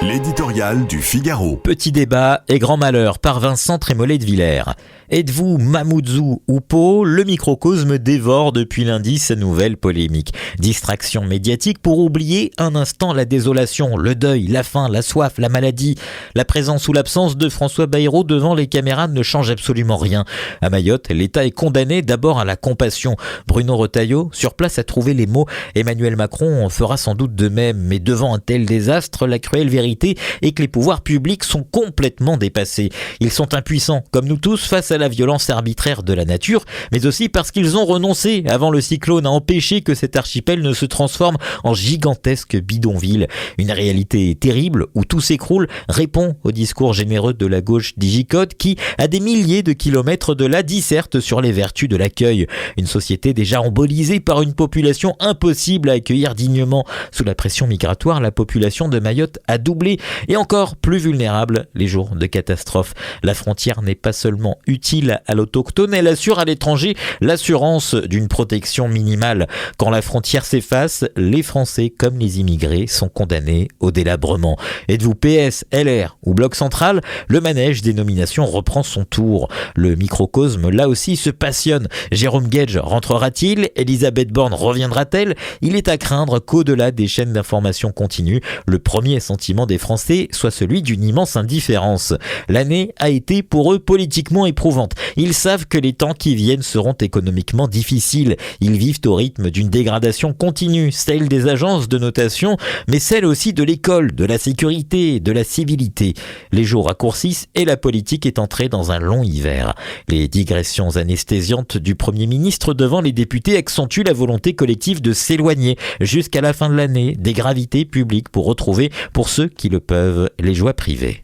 L'éditorial du Figaro. Petit débat et grand malheur par Vincent Trémollet de Villers. Êtes-vous Mamoudzou ou Po ? Le microcosme dévore depuis lundi sa nouvelle polémique. Distraction médiatique pour oublier un instant la désolation, le deuil, la faim, la soif, la maladie. La présence ou l'absence de François Bayrou devant les caméras ne change absolument rien. À Mayotte, l'État est condamné d'abord à la compassion. Bruno Retailleau, sur place, a trouvé les mots. Emmanuel Macron en fera sans doute de même. Mais devant un tel désastre, la cruelle vérité est que les pouvoirs publics sont complètement dépassés. Ils sont impuissants, comme nous tous, face à la violence arbitraire de la nature, mais aussi parce qu'ils ont renoncé avant le cyclone à empêcher que cet archipel ne se transforme en gigantesque bidonville. Une réalité terrible où tout s'écroule répond au discours généreux de la gauche digicode qui, à des milliers de kilomètres de là, disserte sur les vertus de l'accueil. Une société déjà embolisée par une population impossible à accueillir dignement. Sous la pression migratoire, la population de Mayotte a doublé et encore plus vulnérable les jours de catastrophe. La frontière n'est pas seulement utile à l'autochtone, elle assure à l'étranger l'assurance d'une protection minimale. Quand la frontière s'efface, les Français comme les immigrés sont condamnés au délabrement. Êtes-vous PS, LR ou Bloc Central ? Le manège des nominations reprend son tour. Le microcosme, là aussi, se passionne. Jérôme Guedj rentrera-t-il ? Elisabeth Borne reviendra-t-elle ? Il est à craindre qu'au-delà des chaînes d'information continues, le premier sentiment des Français soit celui d'une immense indifférence. L'année a été pour eux politiquement éprouvante. Ils savent que les temps qui viennent seront économiquement difficiles. Ils vivent au rythme d'une dégradation continue, celle des agences de notation, mais celle aussi de l'école, de la sécurité, de la civilité. Les jours raccourcissent et la politique est entrée dans un long hiver. Les digressions anesthésiantes du Premier ministre devant les députés accentuent la volonté collective de s'éloigner jusqu'à la fin de l'année des gravités publiques pour retrouver, pour ceux qui le peuvent, les joies privées.